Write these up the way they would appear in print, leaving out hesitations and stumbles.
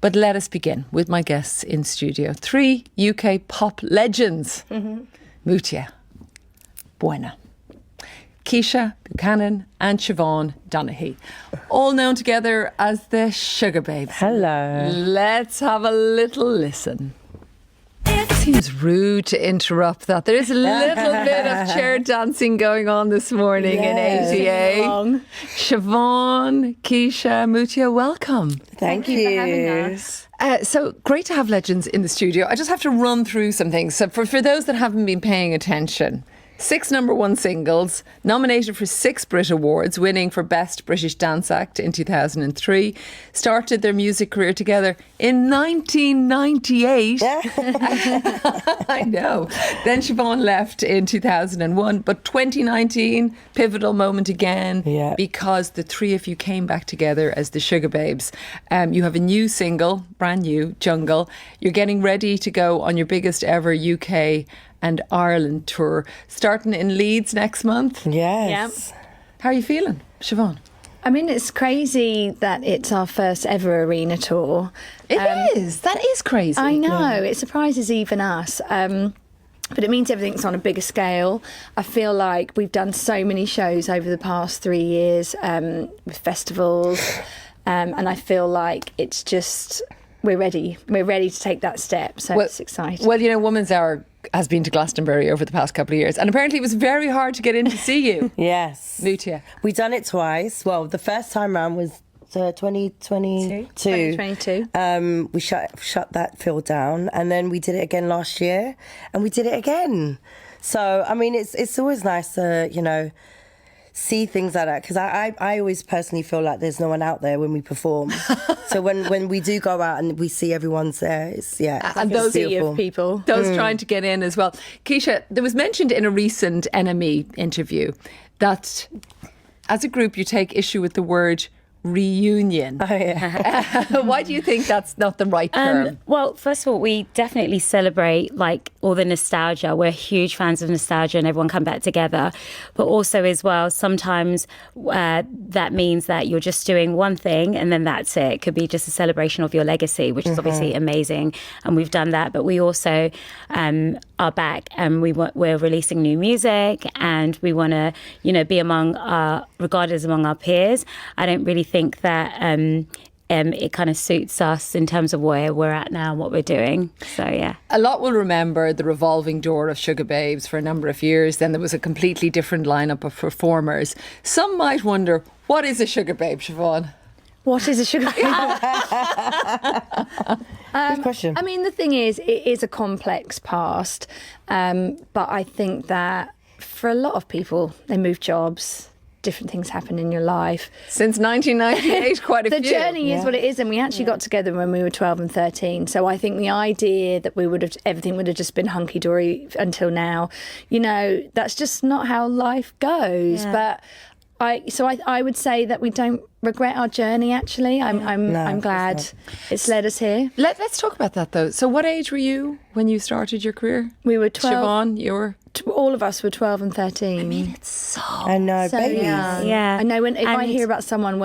But let us begin with my guests in studio. 3 UK pop legends. Mutia, Buena, Keisha Buchanan and Siobhan Donaghy, all known together as the Sugababes. Hello. Let's have a little listen. It seems rude to interrupt that. There is a little bit of chair dancing going on this morning in ATA. Siobhan, Keisha, Mutia, welcome. Thank you for having us. So great to have legends in the studio. I just have to run through some things. So for those that haven't been paying attention, 6 number 1 singles, nominated for 6 Brit Awards, winning for Best British Dance Act in 2003, started their music career together in 1998. I know. Then Siobhan left in 2001, but 2019, pivotal moment again, because the 3 of you came back together as the Sugababes. You have a new single, brand new, Jungle. You're getting ready to go on your biggest ever UK and Ireland tour, starting in Leeds next month. Yes. How are you feeling, Siobhan? I mean, it's crazy that it's our first ever arena tour. It is. That is crazy. I know. It surprises even us. But it means everything's on a bigger scale. I feel like we've done so many shows over the past 3 years with festivals. And I feel like it's just, we're ready. We're ready to take that step. So it's exciting. Well, you know, Women's Hour has been to Glastonbury over the past couple of years, and apparently it was very hard to get in to see you. Yes. Mutia. We've done it twice. Well, the first time round was 2022. 2022. We shut that field down, and then we did it again last year, and we did it again. So, I mean, it's always nice to, you know, see things like that, because I always personally feel like there's no one out there when we perform. So when we do go out and we see everyone's there, it's and those of people, those trying to get in as well. Keisha, there was mentioned in a recent NME interview that as a group you take issue with the word reunion. Oh, yeah. Why do you think that's not the right term? Well, first of all, we definitely celebrate like all the nostalgia. We're huge fans of nostalgia and everyone come back together. But also as well, sometimes that means that you're just doing one thing and then that's it. It could be just a celebration of your legacy, which is obviously amazing. And we've done that. But we also are back and we're releasing new music and we want to, you know, be regarded among our peers. I don't really think that it kind of suits us in terms of where we're at now and what we're doing. So, yeah. A lot will remember the revolving door of Sugababes for a number of years. Then there was a completely different lineup of performers. Some might wonder, what is a Sugababe, Siobhan? What is a Sugababe? Good question. I mean, the thing is, it is a complex past. But I think that for a lot of people, they move jobs. Different things happen in your life. Since 1998, quite a few. The journey is what it is, and we actually got together when we were 12 and 13. So I think the idea that everything would have just been hunky-dory until now, you know, that's just not how life goes. But I would say that we don't regret our journey, actually. I'm glad it's led us here. Let's talk about that, though. So what age were you when you started your career? We were 12. Siobhan, you were? All of us were 12 and 13. I mean, it's so... I know, babies. Yeah. I know if I hear about someone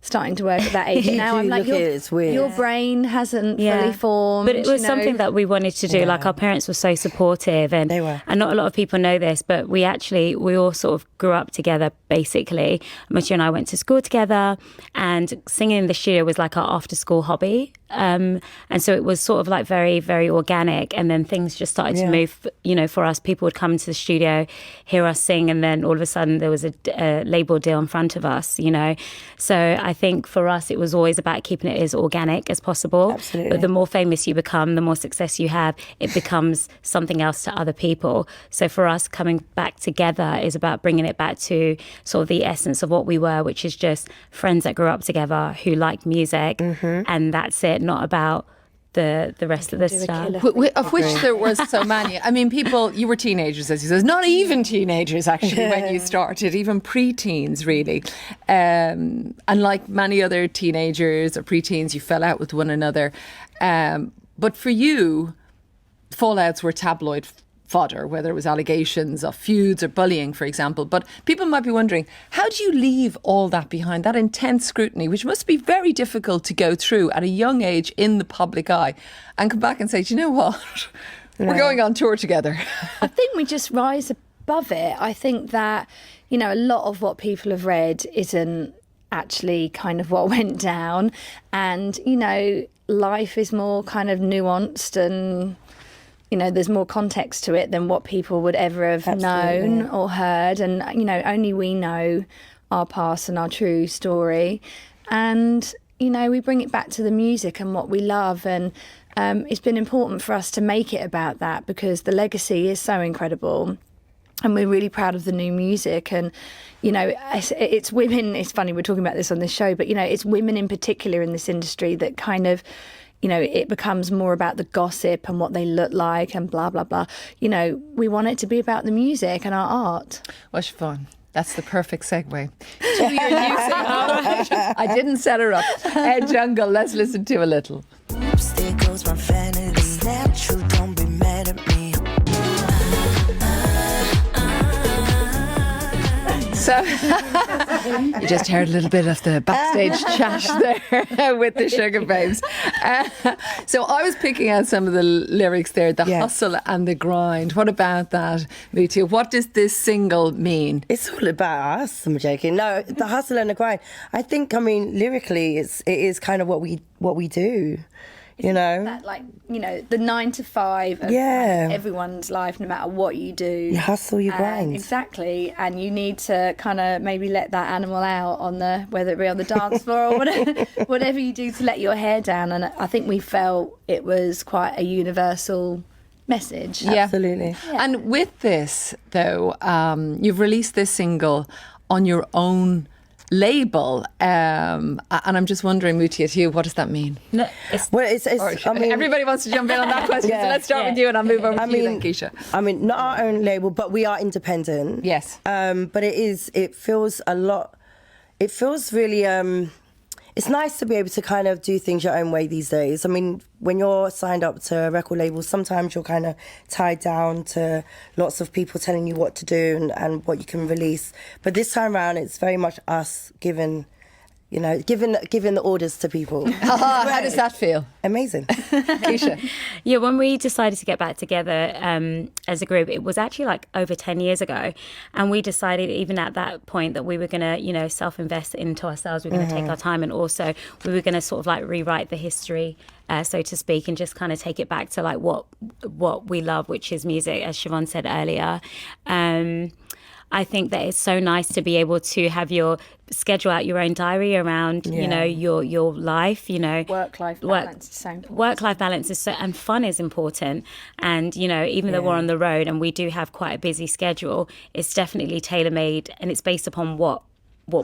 starting to work at that age now, I'm like, your brain hasn't fully formed. But it was something that we wanted to do. Like, our parents were so supportive, and they were. And not a lot of people know this, but we all sort of grew up together, basically. Mutia and I went to school together, and singing in the studio was like our after-school hobby. And so it was sort of like very, very organic. And then things just started to move, you know, for us. People would come into the studio, hear us sing, and then all of a sudden there was a label deal in front of us, you know. So I think for us, it was always about keeping it as organic as possible. Absolutely. But the more famous you become, the more success you have, it becomes something else to other people. So for us, coming back together is about bringing it back to sort of the essence of what we were, which is just friends that grew up together who like music, and that's it. Not about the rest of the stuff. Of which there was so many. I mean, you were teenagers, as you said. Not even teenagers, actually, when you started. Even pre-teens, really. And like many other teenagers or pre-teens, you fell out with one another. But for you, fallouts were tabloid fodder, whether it was allegations of feuds or bullying, for example. But people might be wondering, how do you leave all that behind, that intense scrutiny, which must be very difficult to go through at a young age in the public eye, and come back and say, do you know what? We're going on tour together. I think we just rise above it. I think that, you know, a lot of what people have read isn't actually kind of what went down. And, you know, life is more kind of nuanced and, you know, there's more context to it than what people would ever have known or heard. And, you know, only we know our past and our true story. And, you know, we bring it back to the music and what we love. And it's been important for us to make it about that because the legacy is so incredible. And we're really proud of the new music. And, you know, it's women. It's funny, we're talking about this on this show, but, you know, it's women in particular in this industry that kind of, you know, it becomes more about the gossip and what they look like and blah, blah, blah. You know, we want it to be about the music and our art. Well, Siobhan, that's the perfect segue to your new single. I didn't set her up. Jungle, let's listen to a little. Oops, there goes my vanity. Natural, don't be mad at me. So you just heard a little bit of the backstage chat there with the Sugababes. So I was picking out some of the lyrics there, the hustle and the grind. What about that, Mutia? What does this single mean? It's all about us. I'm joking. No, the hustle and the grind. I think, I mean, lyrically, it is kind of what we do. You know, that, like, you know, the 9 to 5 of everyone's life, no matter what you do. You hustle, you grind. Exactly. And you need to kind of maybe let that animal out on the, whether it be on the dance floor or whatever you do to let your hair down. And I think we felt it was quite a universal message. Yeah. Absolutely. Yeah. And with this, though, you've released this single on your own label, and I'm just wondering, Mutia, to you, what does that mean? No, I mean, everybody wants to jump in on that question, so let's start with you and I'll move over to you then, Keisha. I mean, not our own label, but we are independent. Yes. But it feels really, it's nice to be able to kind of do things your own way these days. I mean, when you're signed up to a record label, sometimes you're kind of tied down to lots of people telling you what to do and what you can release. But this time around, it's very much us giving the orders to people. How does that feel? Amazing. Keisha? Yeah, when we decided to get back together as a group, it was actually like over 10 years ago. And we decided even at that point that we were going to, you know, self-invest into ourselves. We were going to take our time, and also we were going to sort of like rewrite the history, so to speak, and just kind of take it back to like what we love, which is music, as Siobhan said earlier. I think that it's so nice to be able to have your schedule out your own diary around, you know, your life, you know. Work-life balance is so important. Work-life balance is so, and fun is important. And, you know, even though we're on the road and we do have quite a busy schedule, it's definitely tailor-made and it's based upon what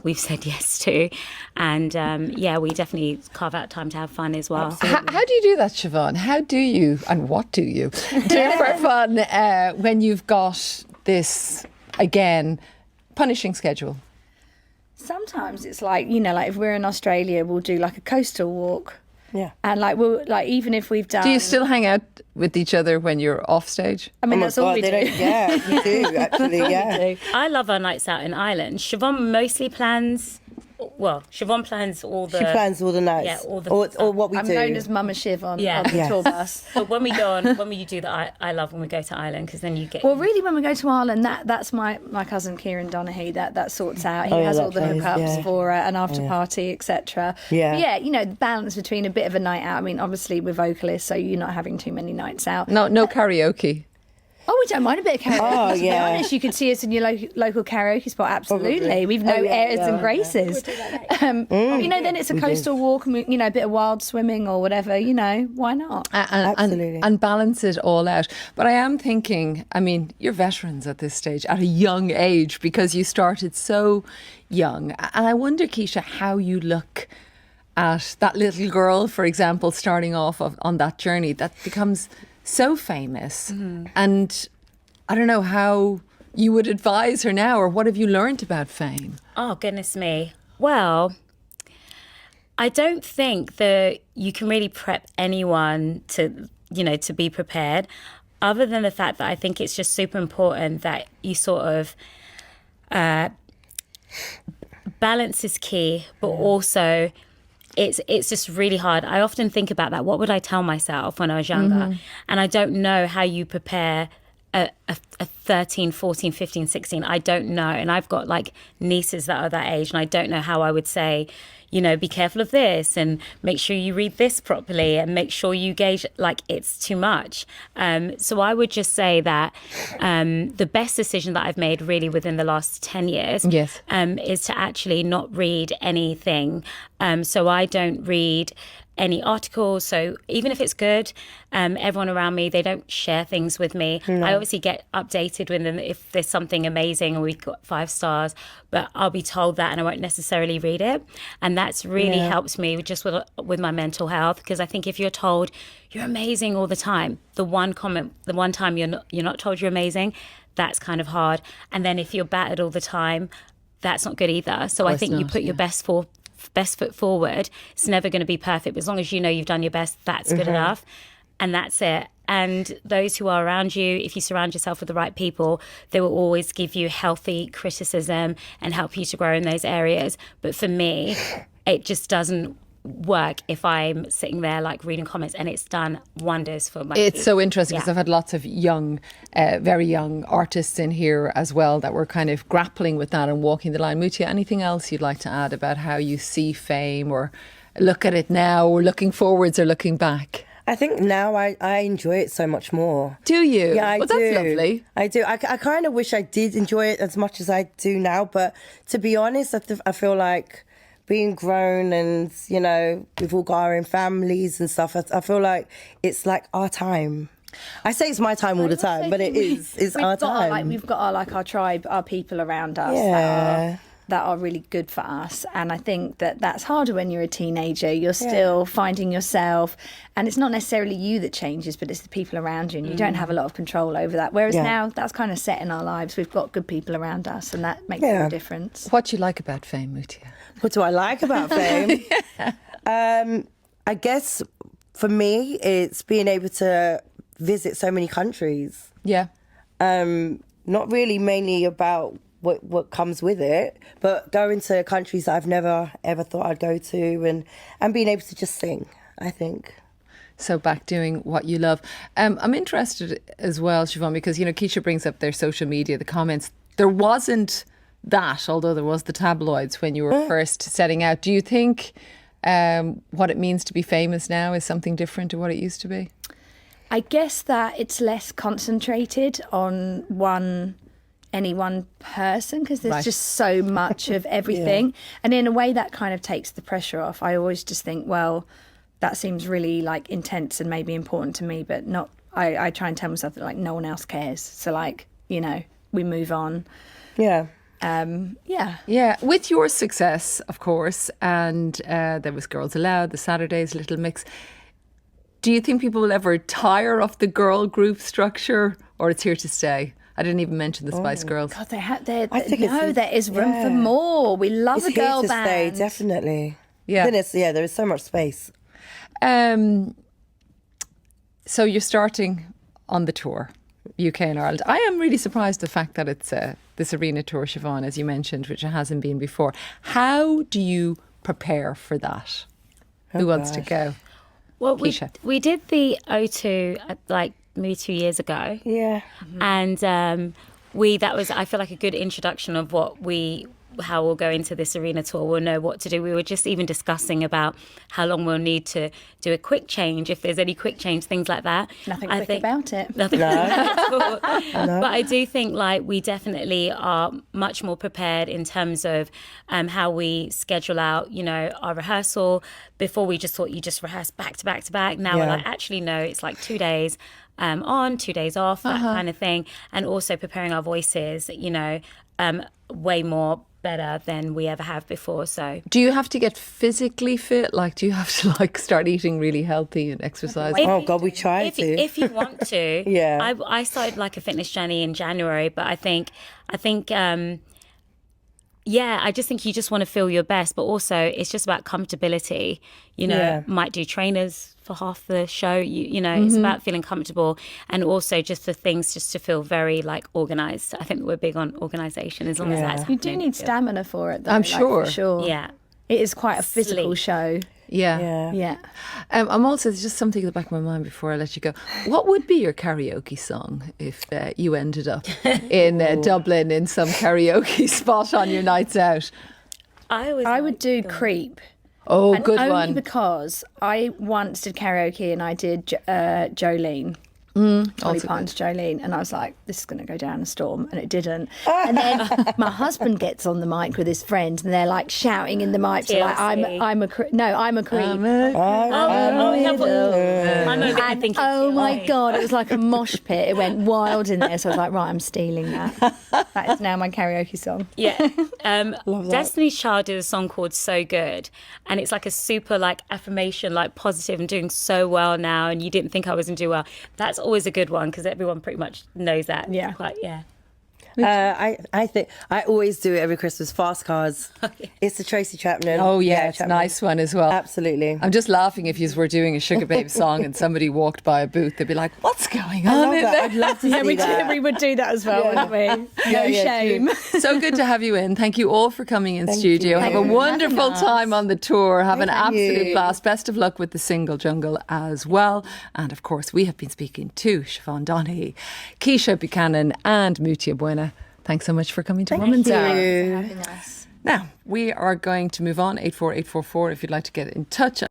we've said yes to. And, we definitely carve out time to have fun as well. How do you do that, Siobhan? How do you, and what do you do for fun when you've got this, again, punishing schedule? Sometimes it's like, you know, like if we're in Australia, we'll do like a coastal walk. Yeah. And like even if we've done. Do you still hang out with each other when you're off stage? I mean, that's all we do. Yeah, we do, actually, yeah. I love our nights out in Ireland. Siobhan mostly plans. Well, Siobhan plans all the... She plans all the nights. Yeah, all the... Or what we I'm do. known as Mama Shiv on the tour bus. But when we do that, I love when we go to Ireland, because then you get... Well, really, when we go to Ireland, that's my cousin Kieran Donaghy that sorts out. He has all the hookups for an after party, etc. Yeah. Yeah, you know, the balance between a bit of a night out. I mean, obviously, we're vocalists, so you're not having too many nights out. No karaoke. Oh, we don't mind a bit of karaoke. Oh, to be honest, you could see us in your local karaoke spot. Absolutely, Probably. we've no airs and graces. You know, then it's a coastal walk, and you know, a bit of wild swimming or whatever. You know, why not? Absolutely. And balance it all out. But I am thinking, I mean, you're veterans at this stage, at a young age, because you started so young. And I wonder, Keisha, how you look at that little girl, for example, starting off on that journey that becomes so famous. And I don't know how you would advise her now, or what have you learned about fame? Oh, goodness me. Well, I don't think that you can really prep anyone to be prepared. other than the fact that I think it's just super important that you sort of balance is key, but also it's just really hard. I often think about that. What would I tell myself when I was younger? And I don't know how you prepare a 13, 14, 15, 16. I don't know. And I've got like nieces that are that age, and I don't know how I would say, you know, be careful of this and make sure you read this properly and make sure you gauge, like, it's too much. So I would just say that the best decision that I've made really within the last 10 years is to actually not read anything. So I don't read any articles. So even if it's good, everyone around me, they don't share things with me. I obviously get updated with them if there's something amazing and we've got 5 stars, but I'll be told that and I won't necessarily read it. And that's really helped me just with my mental health, because I think if you're told you're amazing all the time, the one time you're not told you're amazing, that's kind of hard. And then if you're battered all the time, that's not good either. So I think you put your best foot forward. It's never going to be perfect, but as long as you know you've done your best, that's good enough, and that's it. And those who are around you, if you surround yourself with the right people, they will always give you healthy criticism and help you to grow in those areas. But for me, it just doesn't work if I'm sitting there like reading comments, and it's done wonders for my It's so interesting because I've had lots of young, very young artists in here as well that were kind of grappling with that and walking the line. Mutia, anything else you'd like to add about how you see fame, or look at it now, or looking forwards or looking back? I think now I enjoy it so much more. Do you? Yeah, I do. That's lovely. I do. I kind of wish I did enjoy it as much as I do now, but to be honest, I feel like being grown and, you know, we've all got our own families and stuff, I feel like it's like our time. I say it's my time all the time, but it is. It's our time. We've got our tribe, our people around us that are really good for us. And I think that's harder when you're a teenager. You're still finding yourself. And it's not necessarily you that changes, but it's the people around you. And you don't have a lot of control over that. Whereas now that's kind of set in our lives. We've got good people around us, and that makes a difference. What do you like about fame, Mutia? What do I like about fame? I guess for me, it's being able to visit so many countries. Yeah. Not really mainly about what comes with it, but going to countries that I've never ever thought I'd go to, and being able to just sing, I think. So back doing what you love. I'm interested as well, Siobhan, because, you know, Keisha brings up their social media, the comments. There wasn't that, although there was the tabloids when you were first setting out. Do you think what it means to be famous now is something different to what it used to be? I guess that it's less concentrated on any one person, because there's just so much of everything. And in a way that kind of takes the pressure off. I always just think, well, that seems really like intense and maybe important to me, but not. I try and tell myself that like no one else cares. So like, you know, we move on. Yeah. Yeah, with your success, of course, and there was Girls Aloud, the Saturdays, Little Mix. Do you think people will ever tire of the girl group structure, or it's here to stay? I didn't even mention the Spice Girls. God, there is room for more. We love a girl here to band. Stay, definitely. Yeah. There is so much space. So you're starting on the tour, UK and Ireland. I am really surprised the fact that it's this arena tour, Siobhan, as you mentioned, which it hasn't been before. How do you prepare for that? Who wants to go? Well, we did the O2 like maybe 2 years ago. Yeah. And that was, I feel like, a good introduction of how we'll go into this arena tour. We'll know what to do. We were just even discussing about how long we'll need to do a quick change, if there's any quick change, things like that. Nothing quick about it. Nothing at all. But I do think like we definitely are much more prepared in terms of how we schedule out, you know, our rehearsal. Before we just thought you just rehearse back to back to back. Now we're like, actually, no, it's like 2 days on, 2 days off, that kind of thing. And also preparing our voices, you know, way more better than we ever have before. So do you have to get physically fit? Like, do you have to like start eating really healthy and exercise? Oh God, we try to. If you want to. Yeah. I started like a fitness journey in January, but I think Yeah, I just think you just want to feel your best, but also it's just about comfortability. You know, Yeah. might do trainers for half the show. You know, it's about feeling comfortable, and also just for things just to feel very like organised. I think that we're big on organisation. As long as that's You do happening. need stamina for it, though. I'm like, sure. For sure. Yeah. It is quite a physical Sleep. show. Yeah. Yeah. Yeah. I'm also, there's just something in the back of my mind before I let you go. What would be your karaoke song if you ended up in Dublin in some karaoke spot on your nights out? I would do Creep. Oh, And good only one. because I once did karaoke and I did Jolene. Dolly also Parton's Jolene, and I was like, this is going to go down a storm, and it didn't. And then my husband gets on the mic with his friends, and they're like shouting in the mic, so like, TLC. I'm a creep. I'm over thinking. Oh my God, it was like a mosh pit. It went wild in there, so I was like, right, I'm stealing that. That is now my karaoke song. Yeah. Destiny's Child did a song called So Good. And it's like a super like affirmation, like positive and doing so well now. And you didn't think I was going to do well. That's always a good one because everyone pretty much knows that. Yeah. Quite, yeah. I think I always do it every Christmas. Fast Cars. It's the Tracy Chapman. Oh, yeah, it's a Chapman. nice one as well. Absolutely. I'm just laughing if you were doing a Sugababes song and somebody walked by a booth, they'd be like, what's going I on love in that. there? I'd love to see that. we would do that as well, wouldn't we? No Yeah, shame. So good to have you in. Thank you all for coming in Thank studio. you. Have a Thank you. wonderful time on the tour. Have an Thank absolute you. blast. Best of luck with the single Jungle as well. And of course, we have been speaking to Siobhan Donaghy, Keisha Buchanan, and Mutia Buena. Thanks so much for coming to Woman's Hour. you. Now, we are going to move on. 84844 if you'd like to get in touch.